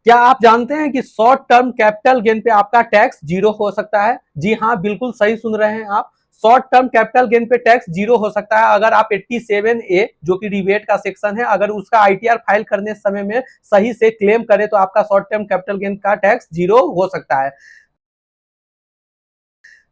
क्या आप जानते हैं कि शॉर्ट टर्म कैपिटल गेन पे आपका टैक्स जीरो हो सकता है? जी हाँ, बिल्कुल सही सुन रहे हैं आप। शॉर्ट टर्म कैपिटल गेन पे टैक्स जीरो हो सकता है अगर आप 87A जो कि रिबेट का सेक्शन है, अगर उसका आईटीआर फाइल करने समय में सही से क्लेम करें तो आपका शॉर्ट टर्म कैपिटल गेन का टैक्स जीरो हो सकता है।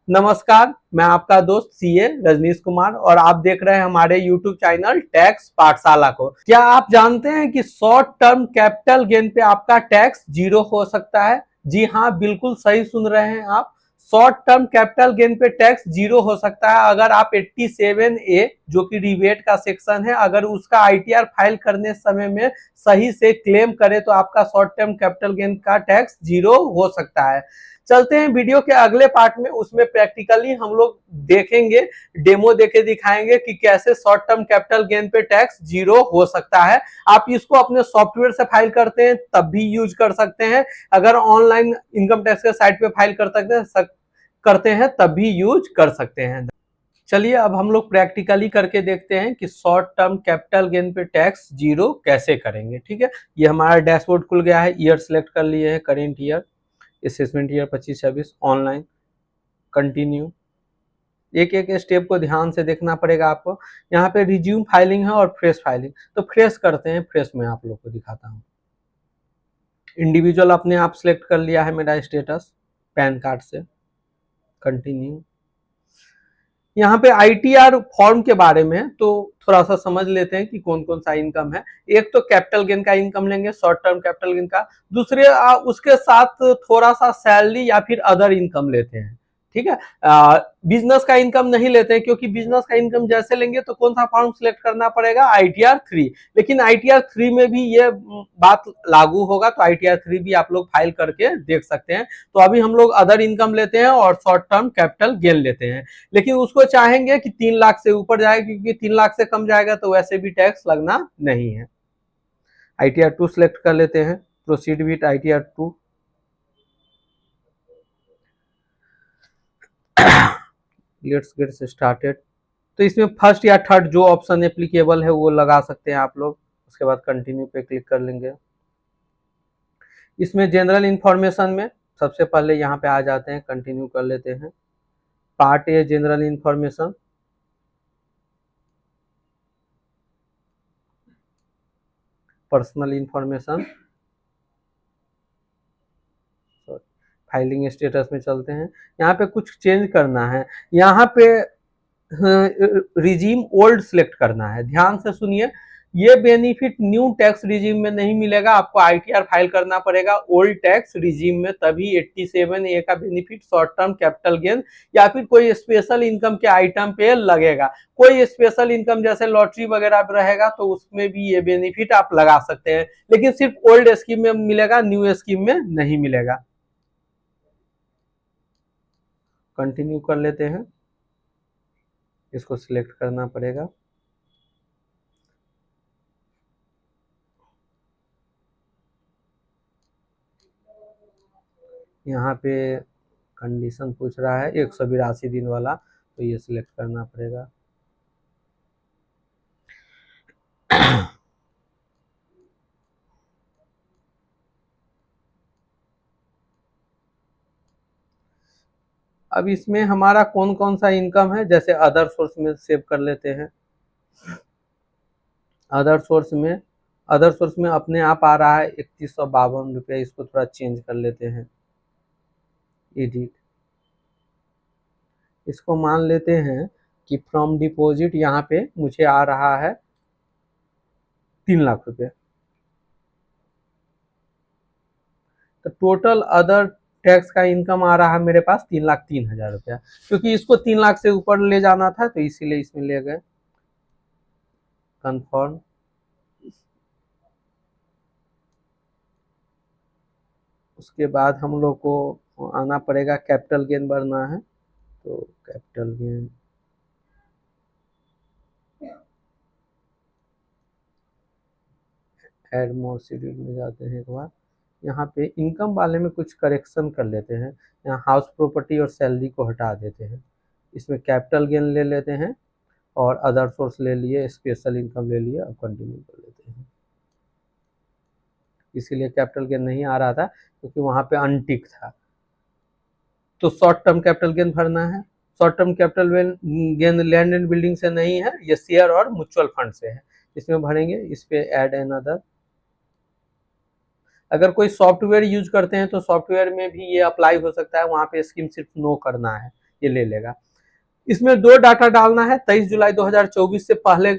नमस्कार, मैं आपका दोस्त सीए रजनीश कुमार और आप देख रहे हैं हमारे यूट्यूब चैनल टैक्स पाठशाला को। क्या आप जानते हैं कि शॉर्ट टर्म कैपिटल गेन पे आपका टैक्स जीरो हो सकता है? जी हाँ, बिल्कुल सही सुन रहे हैं आप। शॉर्ट टर्म कैपिटल गेन पे टैक्स जीरो हो सकता है अगर आप 87A जो कि रिबेट का सेक्शन है, अगर उसका आईटीआर फाइल करने समय में सही से क्लेम करें तो आपका शॉर्ट टर्म कैपिटल गेन का टैक्स जीरो हो सकता है। चलते हैं वीडियो के अगले पार्ट में, उसमें प्रैक्टिकली हम लोग देखेंगे, डेमो देके दिखाएंगे कि कैसे शॉर्ट टर्म कैपिटल गेन पे टैक्स जीरो हो सकता है। आप इसको अपने सॉफ्टवेयर से फाइल करते हैं तब भी यूज कर सकते हैं, अगर ऑनलाइन इनकम टैक्स के साइट पे फाइल करते हैं तब भी यूज कर सकते हैं। चलिए अब हम लोग प्रैक्टिकली करके देखते हैं कि शॉर्ट टर्म कैपिटल गेन पे टैक्स जीरो कैसे करेंगे। ठीक है, ये हमारा डैशबोर्ड खुल गया है, ईयर सिलेक्ट कर लिए हैं, current year, assessment year 25-26, online, continue. एक एक स्टेप को ध्यान से देखना पड़ेगा आपको। यहाँ पे रिज्यूम फाइलिंग है और फ्रेश फाइलिंग, तो फ्रेश करते हैं। फ्रेश में आप लोग को दिखाता हूँ। इंडिविजुअल अपने आप सिलेक्ट कर लिया है मेरा स्टेटस पैन कार्ड से, कंटिन्यू। यहाँ पे आईटीआर फॉर्म के बारे में तो थोड़ा सा समझ लेते हैं कि कौन कौन सा इनकम है। एक तो कैपिटल गेन का इनकम लेंगे, शॉर्ट टर्म कैपिटल गेन का। दूसरे उसके साथ थोड़ा सा सैलरी या फिर अदर इनकम लेते हैं। ठीक है, बिजनेस का इनकम नहीं लेते हैं, क्योंकि बिजनेस का इनकम जैसे लेंगे तो कौन सा फॉर्म सिलेक्ट करना पड़ेगा, ITR 3। लेकिन ITR 3 में भी ये बात लागू होगा, तो ITR 3 भी आप लोग फाइल करके देख सकते हैं। तो अभी हम लोग अदर इनकम लेते हैं और शॉर्ट टर्म कैपिटल गेन लेते हैं, लेकिन उसको चाहेंगे कि 3 लाख से ऊपर जाए, क्योंकि 3 लाख से कम जाएगा तो वैसे भी टैक्स लगना नहीं है। ITR 2 सिलेक्ट कर लेते हैं, proceed with ITR 2। Let's get started. तो इसमें फर्स्ट या थर्ड जो ऑप्शन एप्लीकेबल है वो लगा सकते हैं आप लोग। उसके बाद कंटिन्यू पे क्लिक कर लेंगे। इसमें जनरल इंफॉर्मेशन में सबसे पहले यहाँ पे आ जाते हैं, कंटिन्यू कर लेते हैं। Part a general information, personal information, filing status में चलते हैं। यहाँ पे कुछ चेंज करना है, यहाँ पे रिजीम ओल्ड सिलेक्ट करना है। ध्यान से सुनिए, ये बेनिफिट न्यू टैक्स रिजीम में नहीं मिलेगा, आपको आईटीआर फाइल करना पड़ेगा ओल्ड टैक्स रिजीम में, तभी 87A का benefit short term capital gain या फिर कोई स्पेशल इनकम के आइटम पे लगेगा। कोई स्पेशल इनकम जैसे लॉटरी वगैरह रहेगा तो उसमें भी ये बेनिफिट आप लगा सकते हैं, लेकिन सिर्फ ओल्ड स्कीम में मिलेगा, न्यू स्कीम में नहीं मिलेगा। कंटिन्यू कर लेते हैं, इसको सिलेक्ट करना पड़ेगा। यहाँ पे कंडीशन पूछ रहा है 182 दिन वाला, तो ये सिलेक्ट करना पड़ेगा। अब इसमें हमारा कौन कौन सा इनकम है, जैसे अदर सोर्स में सेव कर लेते हैं। अदर सोर्स में अपने आप आ रहा है 3152 रुपये, इसको थोड़ा चेंज कर लेते हैं, एडिट। इसको मान लेते हैं कि फ्रॉम डिपॉजिट यहाँ पे मुझे आ रहा है 3 लाख रुपये। तो टोटल अदर टैक्स का इनकम आ रहा है मेरे पास 3,03,000 रुपया, क्योंकि इसको 3 लाख से ऊपर ले जाना था तो इसीलिए इसमें ले गए। कंफर्म। उसके बाद हम लोग को आना पड़ेगा, कैपिटल गेन भरना है, तो कैपिटल गेन एड मोर शेड्यूल में जाते हैं एक बार। यहाँ पे इनकम वाले में कुछ करेक्शन कर लेते हैं, यहाँ हाउस प्रॉपर्टी और सैलरी को हटा देते हैं। इसमें कैपिटल गेन ले लेते हैं और अदर सोर्स ले लिए, स्पेशल इनकम ले लिए, अब कंटिन्यू कर लेते हैं। इसीलिए कैपिटल गेन नहीं आ रहा था, क्योंकि वहां पे अनटिक था। तो शॉर्ट टर्म कैपिटल गेन भरना है। Short term capital gain land and building से नहीं है, ये शेयर और म्यूचुअल फंड से है। इसमें भरेंगे, इस पे ऐड एन अदर। अगर कोई सॉफ्टवेयर यूज करते हैं तो सॉफ्टवेयर में भी ये अप्लाई हो सकता है, वहां पे स्कीम सिर्फ नो करना है, ये ले लेगा। इसमें दो डाटा डालना है। 23 जुलाई 2024 से पहले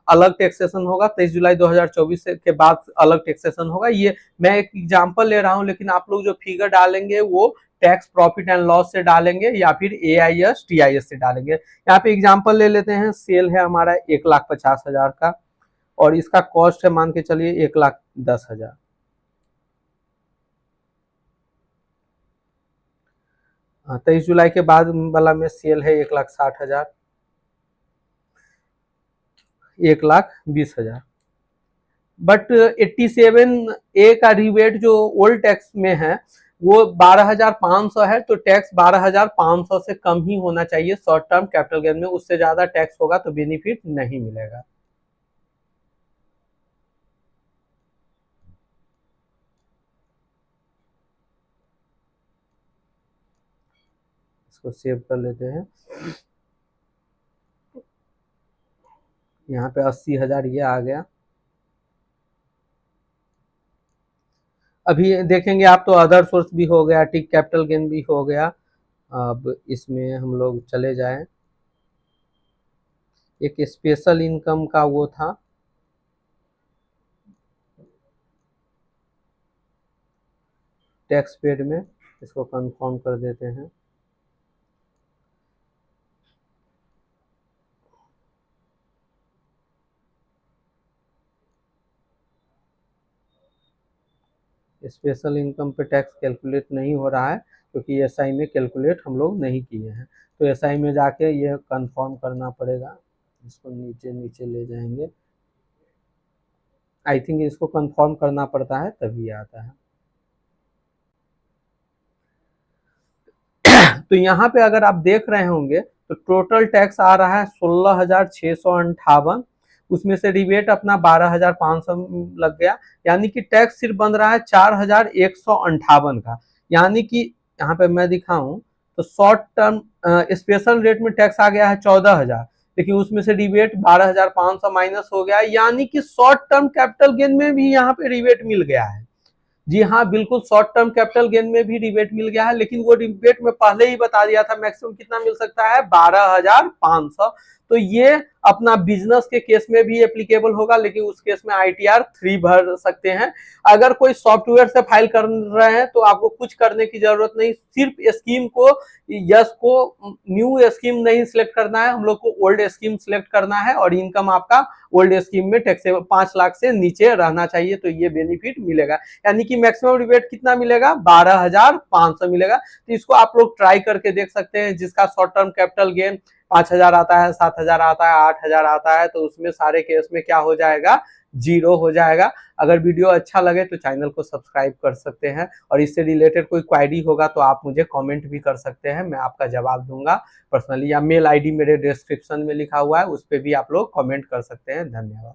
अलग टैक्सेशन होगा, 23 जुलाई 2024 के बाद अलग टैक्सेशन होगा। ये मैं एक एग्जांपल ले रहा हूं, लेकिन आप लोग जो फिगर डालेंगे वो टैक्स प्रॉफिट एंड लॉस से डालेंगे या फिर AIS TIS से डालेंगे। यहाँ पे एग्जांपल ले लेते हैं। सेल है हमारा 1,50,000 का, और इसका कॉस्ट है मान के चलिए 1,10,000। 23 जुलाई के बाद वाला में सेल है 1,60,000, 1,20,000। बट 87A का रिबेट जो ओल्ड टैक्स में है वो 12,500 है, तो टैक्स 12,500 से कम ही होना चाहिए शॉर्ट टर्म कैपिटल गेन में। उससे ज्यादा टैक्स होगा तो बेनिफिट नहीं मिलेगा। इसको सेव कर लेते हैं। यहाँ पे 80,000 ये आ गया। अभी देखेंगे आप तो अदर सोर्स भी हो गया, टिक कैपिटल गेन भी हो गया। अब इसमें हम लोग चले जाएं, एक स्पेशल इनकम का वो था, टैक्स पेड में, इसको कंफर्म कर देते हैं। स्पेशल इनकम पे टैक्स कैलकुलेट नहीं हो रहा है, क्योंकि एसआई में कैलकुलेट हम लोग नहीं किए हैं। तो एसआई में जाके ये कंफर्म करना पड़ेगा। इसको नीचे नीचे ले जाएंगे। आई थिंक इसको कंफर्म करना पड़ता है तभी आता है। तो यहाँ पे अगर आप देख रहे होंगे तो टोटल टैक्स आ रहा है 16,658, उसमें से रिबेट अपना 12,500 लग गया, यानी कि टैक्स सिर्फ बन रहा है 4,158 का। यानी कि यहाँ पे मैं दिखाऊं तो शॉर्ट टर्म स्पेशल रेट में टैक्स आ गया है 14,000, लेकिन उसमें से रिबेट 12,500 माइनस हो गया, यानी कि शॉर्ट टर्म कैपिटल गेन में भी यहाँ पे रिबेट मिल गया है। जी हाँ, बिल्कुल शॉर्ट टर्म कैपिटल गेन में भी रिबेट मिल गया है, लेकिन वो रिबेट में पहले ही बता दिया था मैक्सिमम कितना मिल सकता है, 12,500। तो ये अपना बिजनेस के केस में भी एप्लीकेबल होगा, लेकिन उस केस में ITR 3 भर सकते हैं। अगर कोई सॉफ्टवेयर से फाइल कर रहे हैं तो आपको कुछ करने की जरूरत नहीं, सिर्फ स्कीम को यस को न्यू स्कीम नहीं सिलेक्ट करना है, हम लोग को ओल्ड स्कीम सिलेक्ट करना है, और इनकम आपका ओल्ड स्कीम में टैक्सेबल 5 लाख से नीचे रहना चाहिए, तो ये बेनिफिट मिलेगा। यानी कि मैक्सिमम रिबेट कितना मिलेगा, 12,500 मिलेगा। तो इसको आप लोग ट्राई करके देख सकते हैं। जिसका शॉर्ट टर्म कैपिटल गेन 5,000 आता है, 7,000 आता है, 8,000 आता है, तो उसमें सारे केस में क्या हो जाएगा, 0 हो जाएगा। अगर वीडियो अच्छा लगे तो चैनल को सब्सक्राइब कर सकते हैं, और इससे रिलेटेड कोई क्वेरी होगा तो आप मुझे कमेंट भी कर सकते हैं, मैं आपका जवाब दूंगा पर्सनली, या मेल ID मेरे डिस्क्रिप्शन में लिखा हुआ है, उस पर भी आप लोग कमेंट कर सकते हैं। धन्यवाद।